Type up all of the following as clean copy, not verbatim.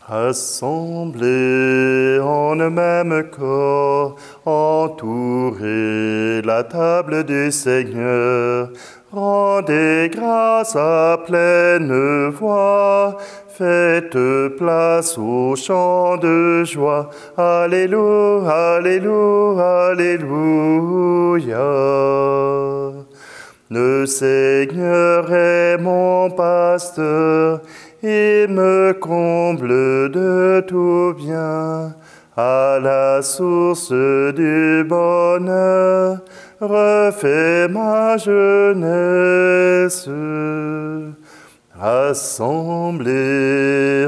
Rassemblés en un même corps, entourez la table du Seigneur. Rendez grâce à pleine voix, faites place au chant de joie. Alléluia, Alléluia, Alléluia. Le Seigneur est mon pasteur, il me comble de tout bien. À la source du bonheur, refais ma jeunesse. Rassemblés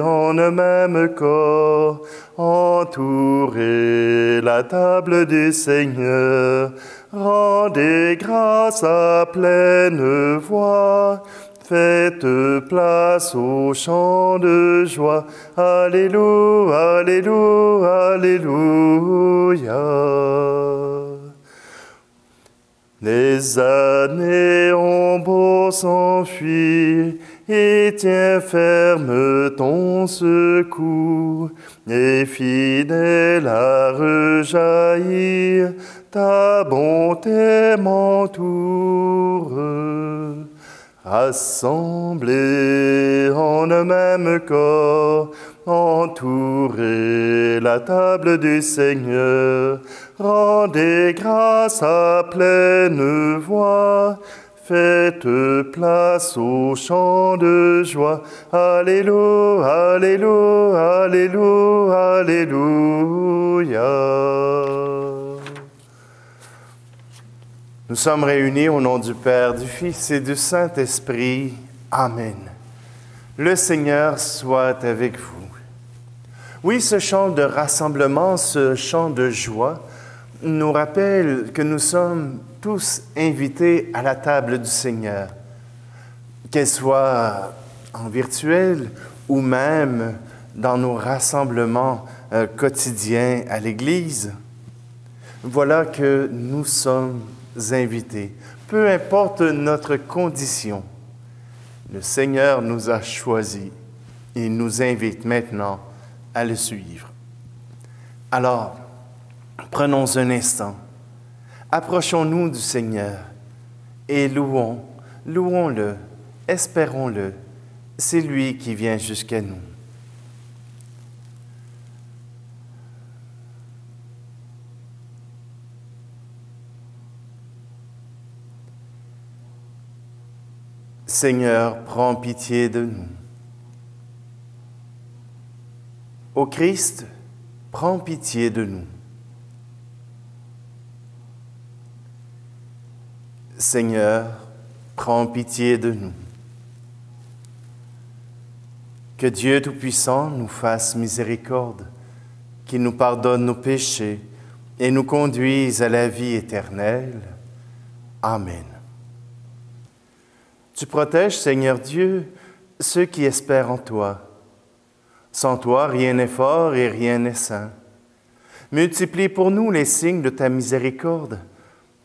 en un même corps, entourez la table du Seigneur. Rendez grâce à pleine voix, faites place au chant de joie. Alléluia, Alléluia, Alléluia. Les années ont beau s'enfuir, et tiens ferme ton secours, et fidèle à rejaillir, ta bonté m'entoure. Rassemblés en un même corps, entourez la table du Seigneur. Rendez grâce à pleine voix, faites place au chant de joie. Alléluia, Alléluia, Alléluia, Alléluia. Nous sommes réunis au nom du Père, du Fils et du Saint-Esprit. Amen. Le Seigneur soit avec vous. Oui, ce chant de rassemblement, ce chant de joie, nous rappelle que nous sommes tous invités à la table du Seigneur, qu'elle soit en virtuel ou même dans nos rassemblements quotidiens à l'Église. Voilà que nous sommes invités, peu importe notre condition. Le Seigneur nous a choisis et nous invite maintenant à le suivre. Alors, prenons un instant, approchons-nous du Seigneur et louons-le, espérons-le. C'est lui qui vient jusqu'à nous. Seigneur, prends pitié de nous. Ô Christ, prends pitié de nous. Seigneur, prends pitié de nous. Que Dieu Tout-Puissant nous fasse miséricorde, qu'il nous pardonne nos péchés et nous conduise à la vie éternelle. Amen. Tu protèges, Seigneur Dieu, ceux qui espèrent en toi. Sans toi, rien n'est fort et rien n'est saint. Multiplie pour nous les signes de ta miséricorde,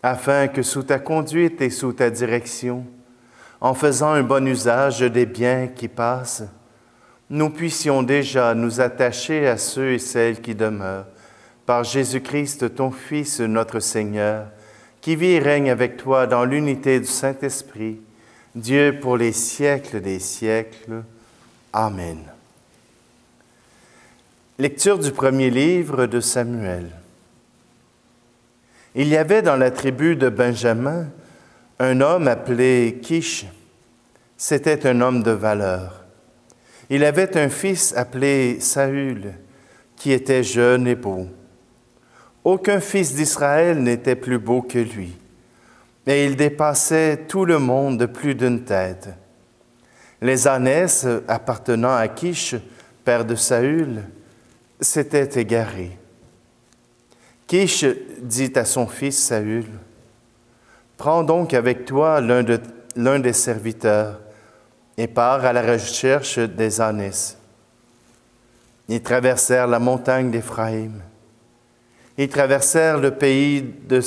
afin que sous ta conduite et sous ta direction, en faisant un bon usage des biens qui passent, nous puissions déjà nous attacher à ceux et celles qui demeurent, par Jésus-Christ, ton Fils, notre Seigneur, qui vit et règne avec toi dans l'unité du Saint-Esprit, Dieu pour les siècles des siècles. Amen. Lecture du premier livre de Samuel. Il y avait dans la tribu de Benjamin un homme appelé Kish. C'était un homme de valeur. Il avait un fils appelé Saül, qui était jeune et beau. Aucun fils d'Israël n'était plus beau que lui, et il dépassait tout le monde de plus d'une tête. Les ânesses appartenant à Kish, père de Saül, s'étaient égarées. Kish dit à son fils Saül, « Prends donc avec toi l'un des serviteurs et pars à la recherche des ânesses. » Ils traversèrent la montagne d'Éphraïm. Ils traversèrent le pays de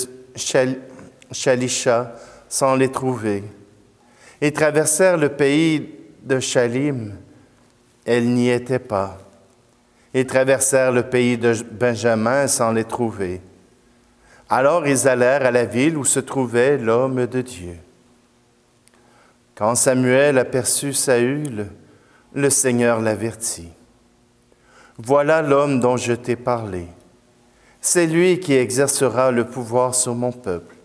Shalisha sans les trouver. Ils traversèrent le pays de Shalim. Elles n'y étaient pas. Ils traversèrent le pays de Benjamin sans les trouver. Alors ils allèrent à la ville où se trouvait l'homme de Dieu. Quand Samuel aperçut Saül, le Seigneur l'avertit. « Voilà l'homme dont je t'ai parlé. C'est lui qui exercera le pouvoir sur mon peuple. »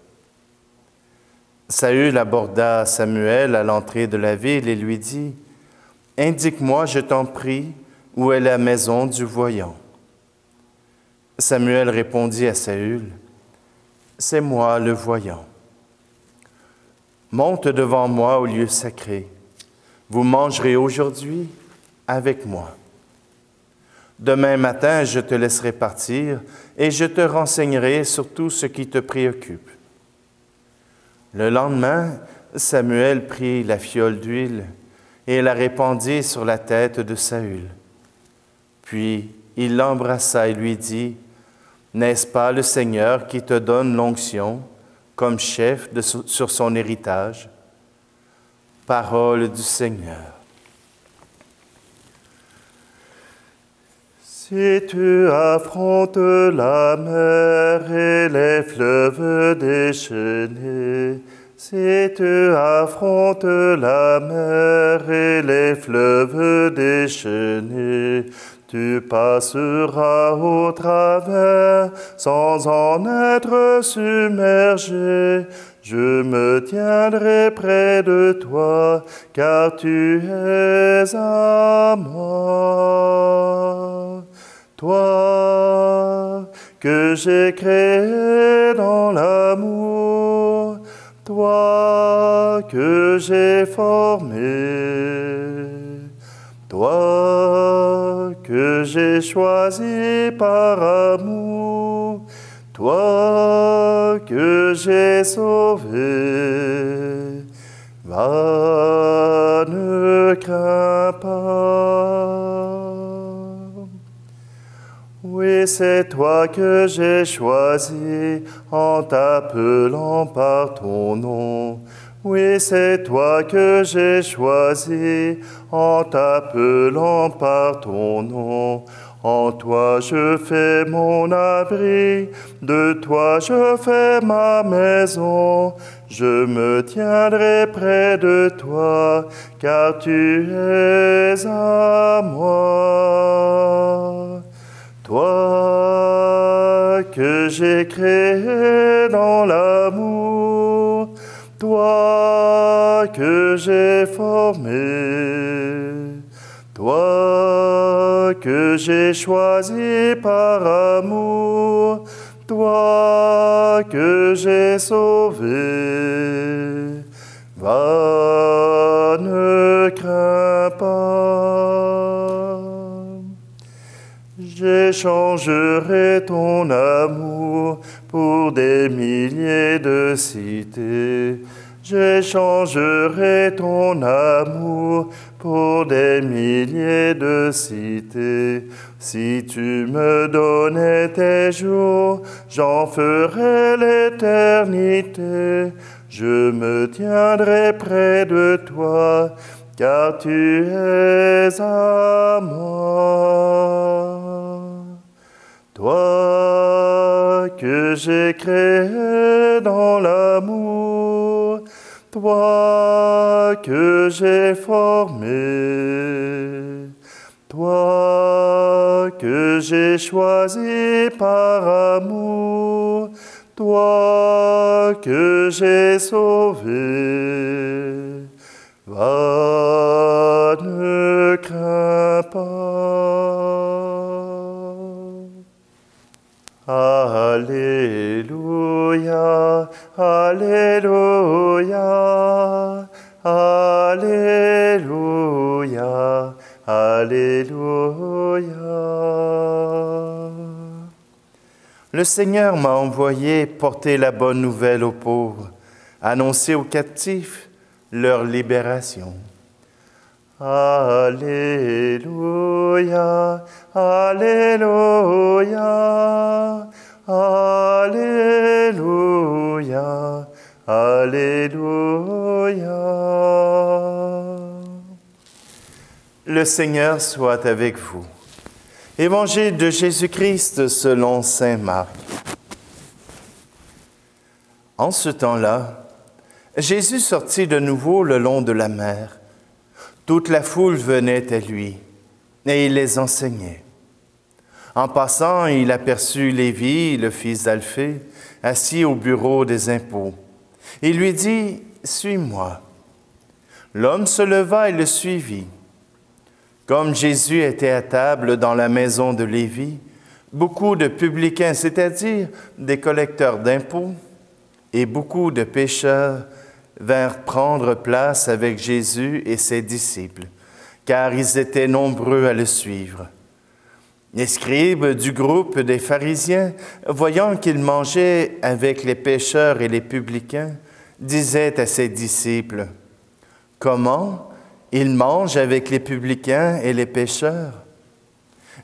Saül aborda Samuel à l'entrée de la ville et lui dit, « Indique-moi, je t'en prie, où est la maison du voyant. » Samuel répondit à Saül, « C'est moi le voyant. Monte devant moi au lieu sacré. Vous mangerez aujourd'hui avec moi. Demain matin, je te laisserai partir et je te renseignerai sur tout ce qui te préoccupe. » Le lendemain, Samuel prit la fiole d'huile et la répandit sur la tête de Saül. Puis il l'embrassa et lui dit, « N'est-ce pas le Seigneur qui te donne l'onction comme chef sur son héritage? » Parole du Seigneur. Si tu affrontes la mer et les fleuves déchaînés, si tu affrontes la mer et les fleuves déchaînés, tu passeras au travers sans en être submergé. Je me tiendrai près de toi, car tu es à moi. Toi que j'ai créé dans l'amour, toi que j'ai formé, toi que j'ai choisi par amour, toi que j'ai sauvé. Va, ne crains pas. Oui, c'est toi que j'ai choisi en t'appelant par ton nom. Oui, c'est toi que j'ai choisi en t'appelant par ton nom. En toi je fais mon abri, de toi je fais ma maison. Je me tiendrai près de toi, car tu es à moi. Toi que j'ai créé dans l'amour, toi que j'ai formé, toi que j'ai choisi par amour, toi que j'ai sauvé. Va, ne crains pas. J'échangerai ton amour pour des milliers de cités. J'échangerai ton amour pour des milliers de cités. Si tu me donnais tes jours, j'en ferai l'éternité. Je me tiendrai près de toi, car tu es à moi. Toi que j'ai créé dans l'amour, toi que j'ai formé, toi que j'ai choisi par amour, toi que j'ai sauvé. Va, ne crains pas. Alléluia, Alléluia, Alléluia, Alléluia. Le Seigneur m'a envoyé porter la bonne nouvelle aux pauvres, annoncer aux captifs leur libération. Alléluia, Alléluia, Alléluia, Alléluia. Le Seigneur soit avec vous. Évangile de Jésus-Christ selon saint Marc. En ce temps-là, Jésus sortit de nouveau le long de la mer. Toute la foule venait à lui, et il les enseignait. En passant, il aperçut Lévi, le fils d'Alphée, assis au bureau des impôts. Il lui dit, « Suis-moi. » L'homme se leva et le suivit. Comme Jésus était à table dans la maison de Lévi, beaucoup de publicains, c'est-à-dire des collecteurs d'impôts, et beaucoup de pécheurs vinrent prendre place avec Jésus et ses disciples, car ils étaient nombreux à le suivre. Les scribes du groupe des pharisiens, voyant qu'il mangeait avec les pécheurs et les publicains, disaient à ses disciples, « Comment il mange avec les publicains et les pécheurs? »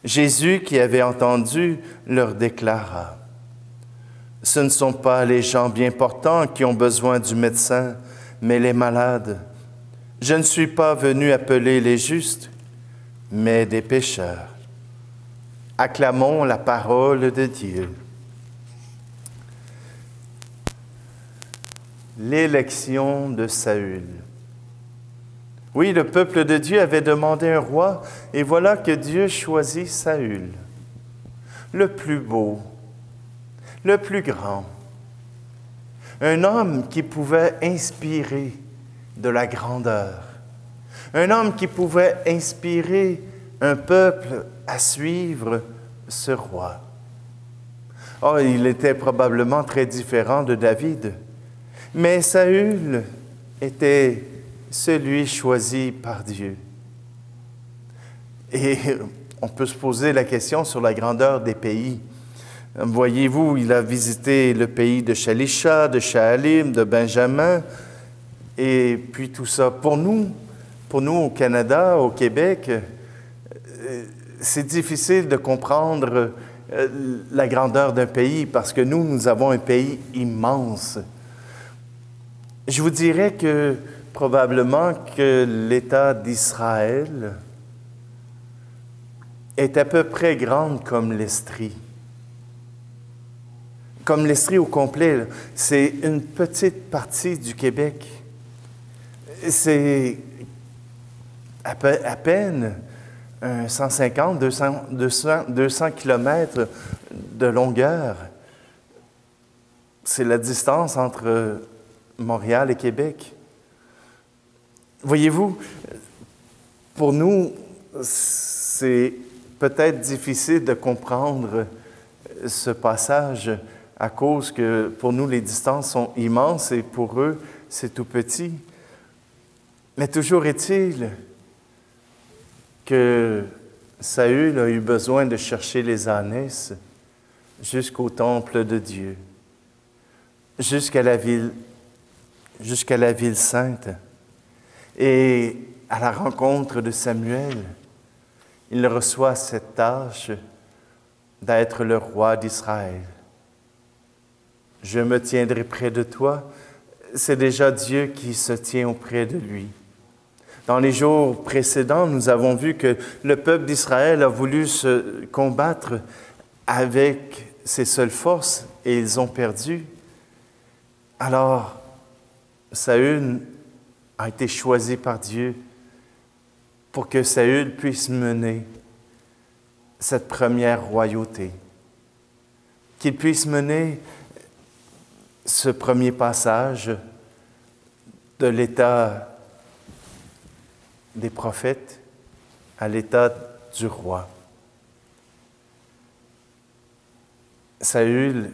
Jésus, qui avait entendu, leur déclara, « Ce ne sont pas les gens bien portants qui ont besoin du médecin, mais les malades. Je ne suis pas venu appeler les justes, mais des pécheurs. » Acclamons la parole de Dieu. L'élection de Saül. Oui, le peuple de Dieu avait demandé un roi, et voilà que Dieu choisit Saül, le plus beau, le plus grand, un homme qui pouvait inspirer de la grandeur, un homme qui pouvait inspirer un peuple à suivre ce roi. Oh, il était probablement très différent de David, mais Saül était celui choisi par Dieu. Et on peut se poser la question sur la grandeur des pays. Voyez-vous, il a visité le pays de Shalisha, de Shaalim, de Benjamin, et puis tout ça. Pour nous au Canada, au Québec, c'est difficile de comprendre la grandeur d'un pays parce que nous avons un pays immense. Je vous dirais que probablement que l'État d'Israël est à peu près grande comme l'Estrie. Comme l'Estrie au complet, c'est une petite partie du Québec. C'est à peine 150, 200 kilomètres de longueur. C'est la distance entre Montréal et Québec. Voyez-vous, pour nous, c'est peut-être difficile de comprendre ce passage à cause que pour nous, les distances sont immenses et pour eux, c'est tout petit. Mais toujours est-il que Saül a eu besoin de chercher les ânesses jusqu'au temple de Dieu, jusqu'à la ville sainte. Et à la rencontre de Samuel, il reçoit cette tâche d'être le roi d'Israël. Je me tiendrai près de toi. C'est déjà Dieu qui se tient auprès de lui. Dans les jours précédents, nous avons vu que le peuple d'Israël a voulu se combattre avec ses seules forces et ils ont perdu. Alors, Saül a été choisi par Dieu pour que Saül puisse mener cette première royauté, qu'il puisse mener ce premier passage de l'état des prophètes à l'état du roi. Saül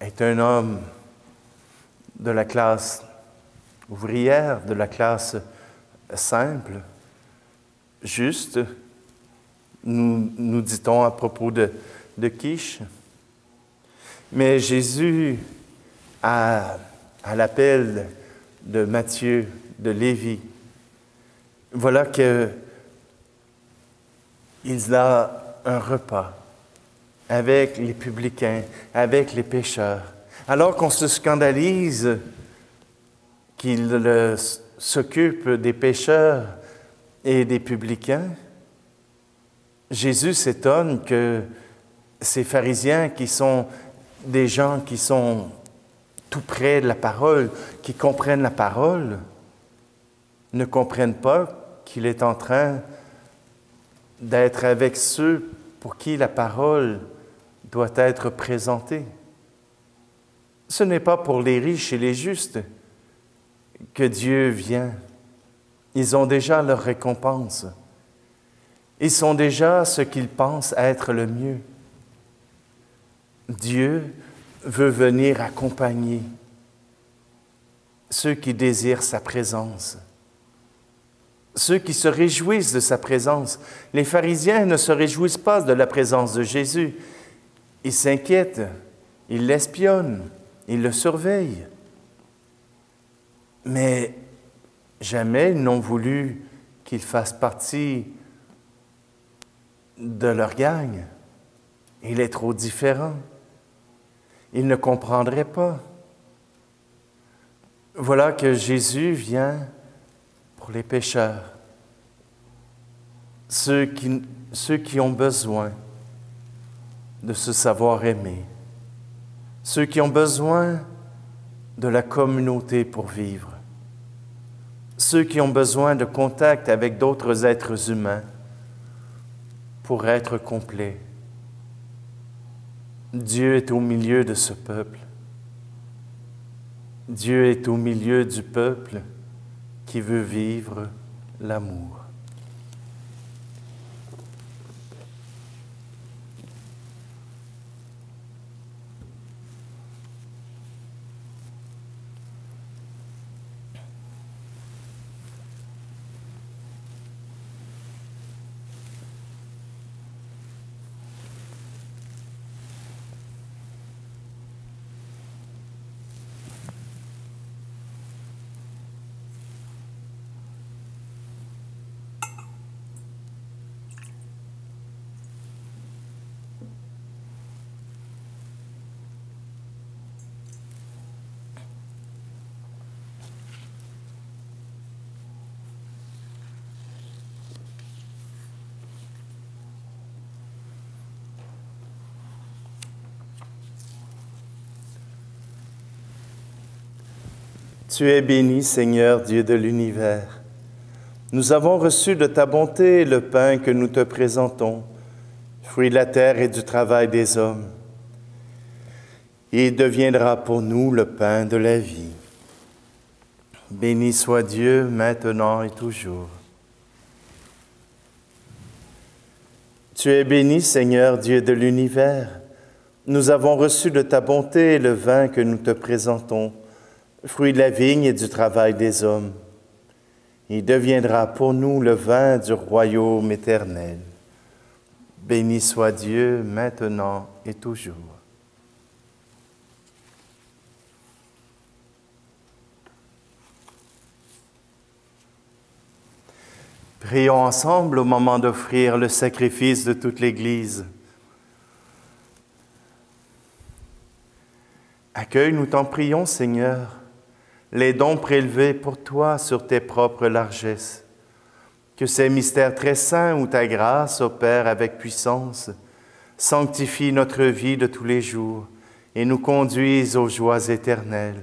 est un homme de la classe ouvrière, de la classe simple, juste, nous dit-on à propos de Kish. Mais Jésus, à l'appel de Matthieu, de Lévi, voilà qu'il a un repas avec les publicains, avec les pécheurs. Alors qu'on se scandalise qu'il s'occupe des pécheurs et des publicains, Jésus s'étonne que ces pharisiens qui sont des gens qui sont tout près de la parole, qui comprennent la parole, ne comprennent pas qu'il est en train d'être avec ceux pour qui la parole doit être présentée. Ce n'est pas pour les riches et les justes que Dieu vient. Ils ont déjà leur récompense. Ils sont déjà ce qu'ils pensent être le mieux. Dieu veut venir accompagner ceux qui désirent sa présence, ceux qui se réjouissent de sa présence. Les pharisiens ne se réjouissent pas de la présence de Jésus. Ils s'inquiètent, ils l'espionnent, ils le surveillent. Mais jamais ils n'ont voulu qu'il fasse partie de leur gang. Il est trop différent. Ils ne comprendraient pas. Voilà que Jésus vient pour les pécheurs, ceux qui ont besoin de se savoir aimer, ceux qui ont besoin de la communauté pour vivre, ceux qui ont besoin de contact avec d'autres êtres humains pour être complets. Dieu est au milieu de ce peuple. Dieu est au milieu du peuple qui veut vivre l'amour. Tu es béni, Seigneur, Dieu de l'univers. Nous avons reçu de ta bonté le pain que nous te présentons, fruit de la terre et du travail des hommes. Il deviendra pour nous le pain de la vie. Béni soit Dieu, maintenant et toujours. Tu es béni, Seigneur, Dieu de l'univers. Nous avons reçu de ta bonté le vin que nous te présentons, fruit de la vigne et du travail des hommes. Il deviendra pour nous le vin du royaume éternel. Béni soit Dieu, maintenant et toujours. Prions ensemble au moment d'offrir le sacrifice de toute l'Église. Accueille, nous t'en prions, Seigneur, les dons prélevés pour toi sur tes propres largesses. Que ces mystères très saints où ta grâce opère avec puissance sanctifie notre vie de tous les jours et nous conduisent aux joies éternelles.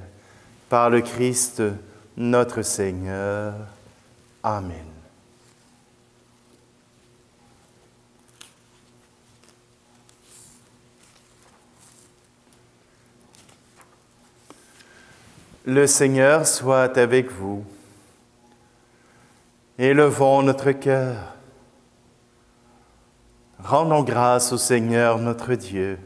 Par le Christ, notre Seigneur. Amen. Le Seigneur soit avec vous. Élevons notre cœur. Rendons grâce au Seigneur notre Dieu.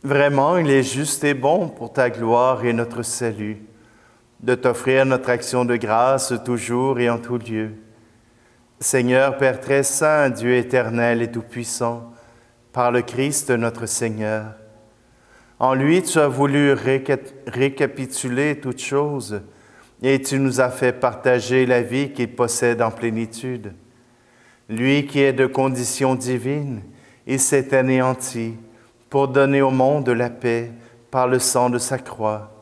Vraiment, il est juste et bon pour ta gloire et notre salut de t'offrir notre action de grâce toujours et en tout lieu. Seigneur, Père très saint, Dieu éternel et tout-puissant, par le Christ notre Seigneur, en lui, tu as voulu récapituler toutes choses et tu nous as fait partager la vie qu'il possède en plénitude. Lui qui est de condition divine, il s'est anéanti pour donner au monde la paix par le sang de sa croix.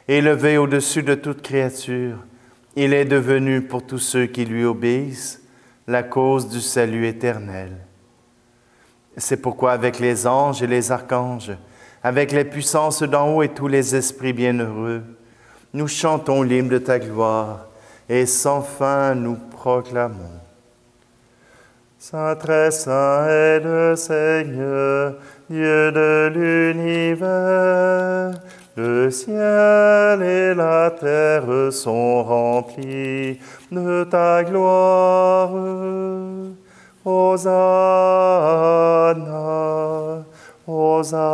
Élevé au-dessus de toute créature, il est devenu pour tous ceux qui lui obéissent la cause du salut éternel. C'est pourquoi avec les anges et les archanges, avec les puissances d'en haut et tous les esprits bienheureux, nous chantons l'hymne de ta gloire et sans fin nous proclamons. Saint, très saint est le Seigneur, Dieu de l'univers. Le ciel et la terre sont remplis de ta gloire. Hosanna, Hosanna,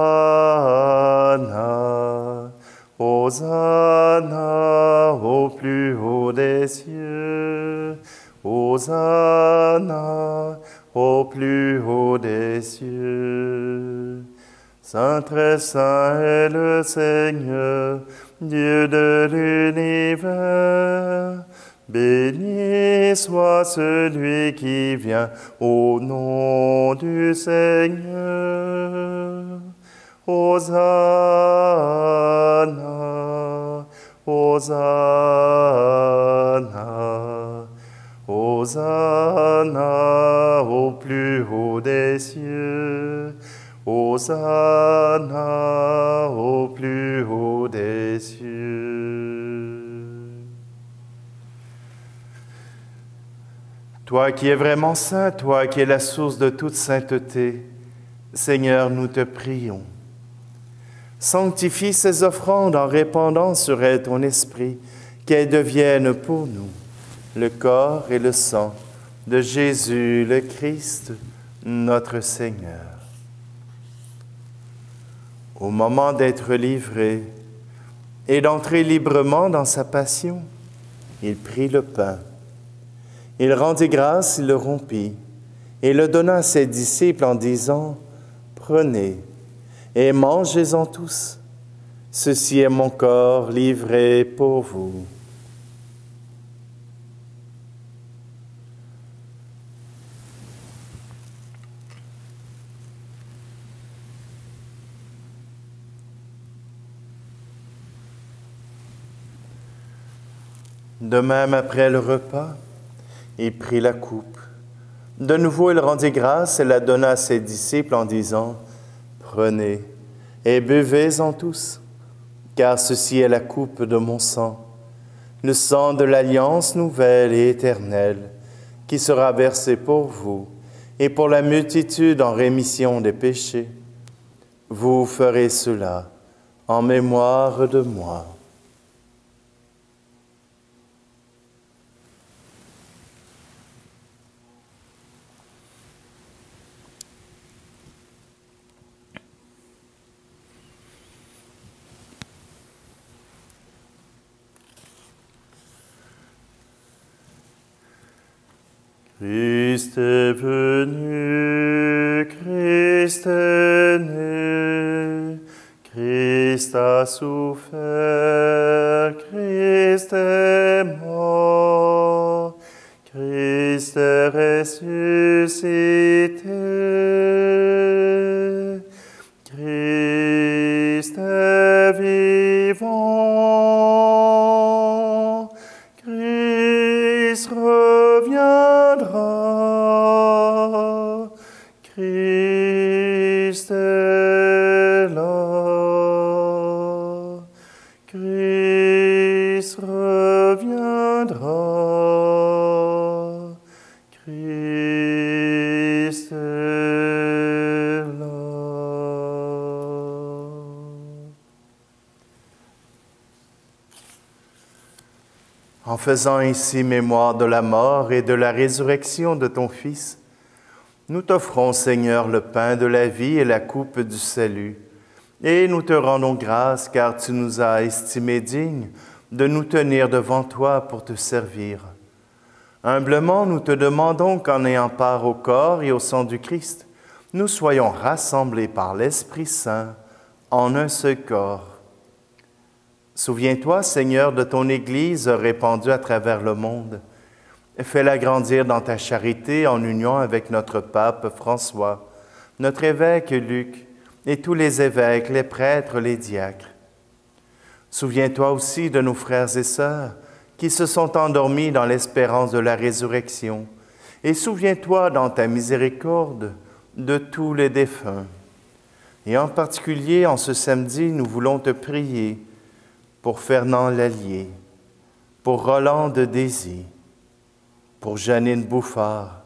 Hosanna au plus haut des cieux. Hosanna au plus haut des cieux. Saint, très saint est le Seigneur, Dieu de l'univers. Béni soit celui qui vient au nom du Seigneur. Hosanna, Hosanna, Hosanna au plus haut des cieux. Hosanna au plus haut des cieux. Toi qui es vraiment saint, toi qui es la source de toute sainteté, Seigneur, nous te prions. Sanctifie ces offrandes en répandant sur elles ton esprit, qu'elles deviennent pour nous le corps et le sang de Jésus le Christ, notre Seigneur. Au moment d'être livré et d'entrer librement dans sa passion, il prit le pain. Il rendit grâce, il le rompit et le donna à ses disciples en disant, « Prenez et mangez-en tous. Ceci est mon corps livré pour vous. » De même, après le repas, il prit la coupe. De nouveau, il rendit grâce et la donna à ses disciples en disant, « Prenez et buvez-en tous, car ceci est la coupe de mon sang, le sang de l'alliance nouvelle et éternelle, qui sera versé pour vous et pour la multitude en rémission des péchés. Vous ferez cela en mémoire de moi. » Christ est venu, Christ est né, Christ a souffert, Christ est mort, Christ est ressuscité, Christ est vivant, Christ reviendra, Christ est là, Christ reviendra, Christ est là. En faisant ainsi mémoire de la mort et de la résurrection de ton Fils, nous t'offrons, Seigneur, le pain de la vie et la coupe du salut, et nous te rendons grâce car tu nous as estimés dignes de nous tenir devant toi pour te servir. Humblement, nous te demandons qu'en ayant part au corps et au sang du Christ, nous soyons rassemblés par l'Esprit Saint en un seul corps. Souviens-toi, Seigneur, de ton Église répandue à travers le monde. Fais-la grandir dans ta charité en union avec notre pape François, notre évêque Luc et tous les évêques, les prêtres, les diacres. Souviens-toi aussi de nos frères et sœurs qui se sont endormis dans l'espérance de la résurrection et souviens-toi dans ta miséricorde de tous les défunts. Et en particulier, en ce samedi, nous voulons te prier pour Fernand Lallier, pour Roland de Désy, pour Janine Bouffard,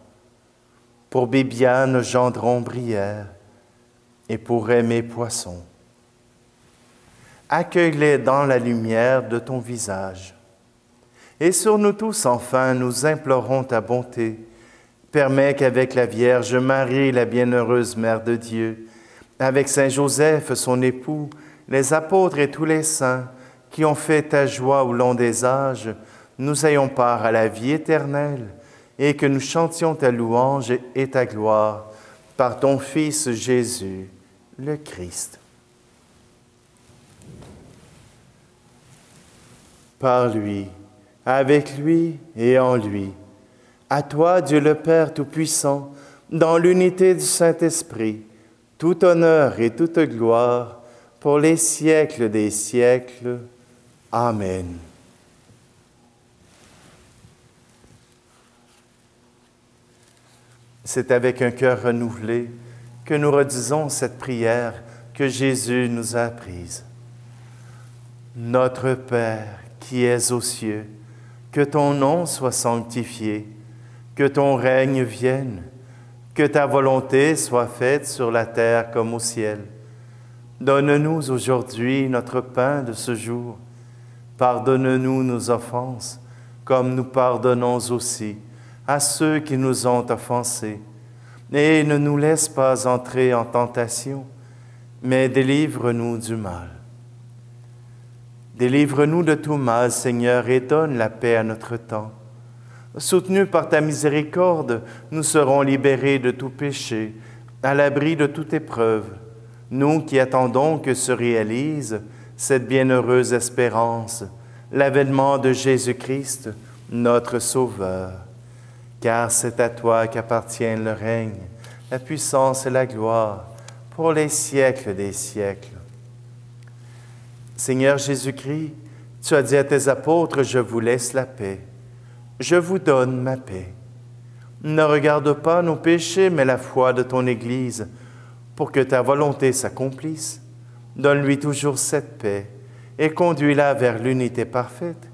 pour Bibiane Gendron-Brière et pour Aimé Poisson. Accueille-les dans la lumière de ton visage. Et sur nous tous, enfin, nous implorons ta bonté. Permets qu'avec la Vierge Marie, la bienheureuse Mère de Dieu, avec Saint Joseph, son époux, les apôtres et tous les saints qui ont fait ta joie au long des âges, nous ayons part à la vie éternelle et que nous chantions ta louange et ta gloire par ton Fils Jésus, le Christ. Par lui, avec lui et en lui, à toi, Dieu le Père Tout-Puissant, dans l'unité du Saint-Esprit, tout honneur et toute gloire pour les siècles des siècles. Amen. C'est avec un cœur renouvelé que nous redisons cette prière que Jésus nous a apprise. Notre Père qui es aux cieux, que ton nom soit sanctifié, que ton règne vienne, que ta volonté soit faite sur la terre comme au ciel. Donne-nous aujourd'hui notre pain de ce jour. Pardonne-nous nos offenses, comme nous pardonnons aussi à ceux qui nous ont offensés. Et ne nous laisse pas entrer en tentation, mais délivre-nous du mal. Délivre-nous de tout mal, Seigneur, et donne la paix à notre temps. Soutenus par ta miséricorde, nous serons libérés de tout péché, à l'abri de toute épreuve, nous qui attendons que se réalise cette bienheureuse espérance, l'avènement de Jésus-Christ, notre Sauveur. Car c'est à toi qu'appartiennent le règne, la puissance et la gloire, pour les siècles des siècles. Seigneur Jésus-Christ, tu as dit à tes apôtres, « Je vous laisse la paix. Je vous donne ma paix. » Ne regarde pas nos péchés, mais la foi de ton Église, pour que ta volonté s'accomplisse. Donne-lui toujours cette paix et conduis-la vers l'unité parfaite.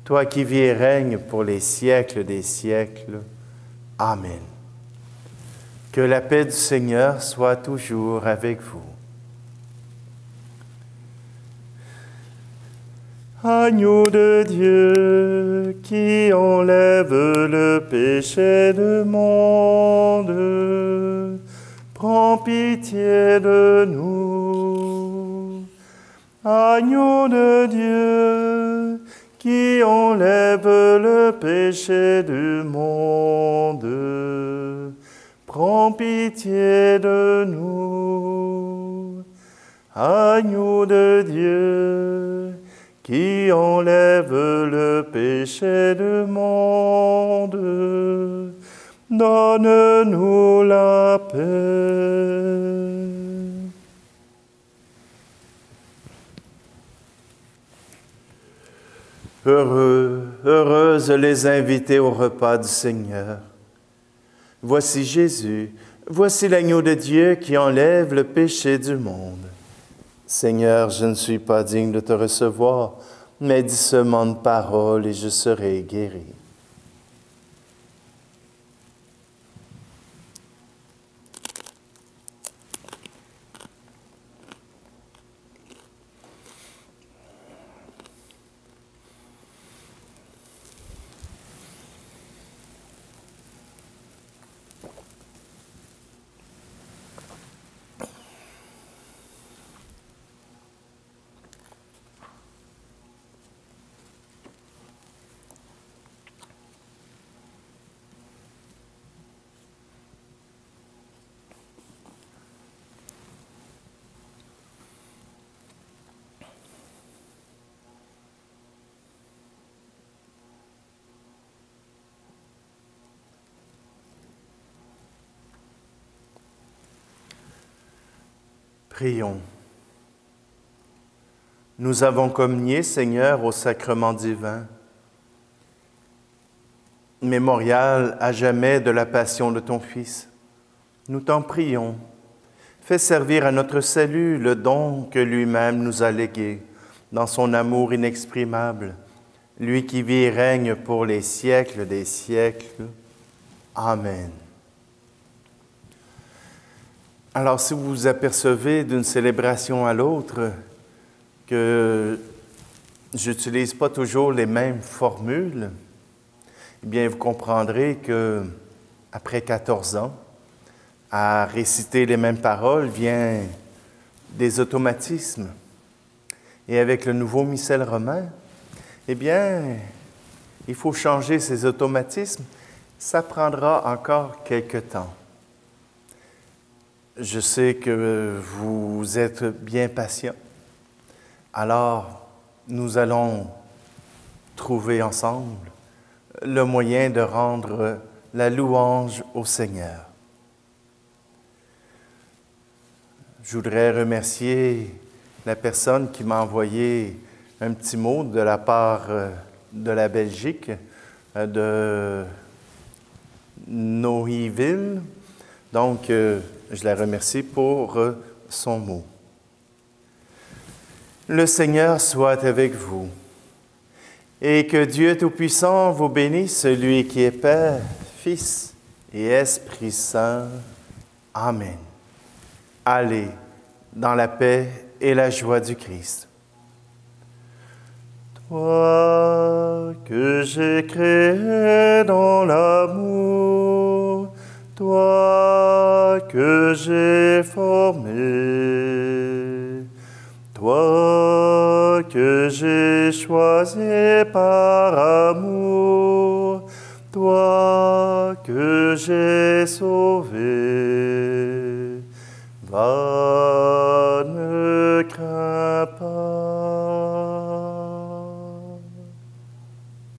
Toi qui vis et règnes pour les siècles des siècles. Amen. Que la paix du Seigneur soit toujours avec vous. Agneau de Dieu, qui enlève le péché du monde, prends pitié de nous. Agneau de Dieu, qui enlève le péché du monde, prends pitié de nous. Agneau de Dieu, qui enlève le péché du monde, donne-nous la paix. Heureux, heureuses les invités au repas du Seigneur. Voici Jésus, voici l'agneau de Dieu qui enlève le péché du monde. Seigneur, je ne suis pas digne de te recevoir, mais dis seulement une parole et je serai guéri. Prions. Nous avons communié, Seigneur, au sacrement divin. mémorial à jamais de la passion de ton Fils, nous t'en prions. Fais servir à notre salut le don que lui-même nous a légué dans son amour inexprimable, lui qui vit et règne pour les siècles des siècles. Amen. Alors, si vous vous apercevez d'une célébration à l'autre que je n'utilise pas toujours les mêmes formules, eh bien, vous comprendrez que après 14 ans, à réciter les mêmes paroles vient des automatismes. Et avec le nouveau missel romain, eh bien, il faut changer ces automatismes. Ça prendra encore quelque temps. Je sais que vous êtes bien patient. Alors, nous allons trouver ensemble le moyen de rendre la louange au Seigneur. Je voudrais remercier la personne qui m'a envoyé un petit mot de la part de la Belgique, de Nohiville. Donc, je la remercie pour son mot. Le Seigneur soit avec vous et que Dieu Tout-Puissant vous bénisse, celui qui est Père, Fils et Esprit Saint. Amen. Allez dans la paix et la joie du Christ. Toi que j'ai créé dans l'amour, toi que j'ai formé, toi que j'ai choisi par amour, toi que j'ai sauvé, va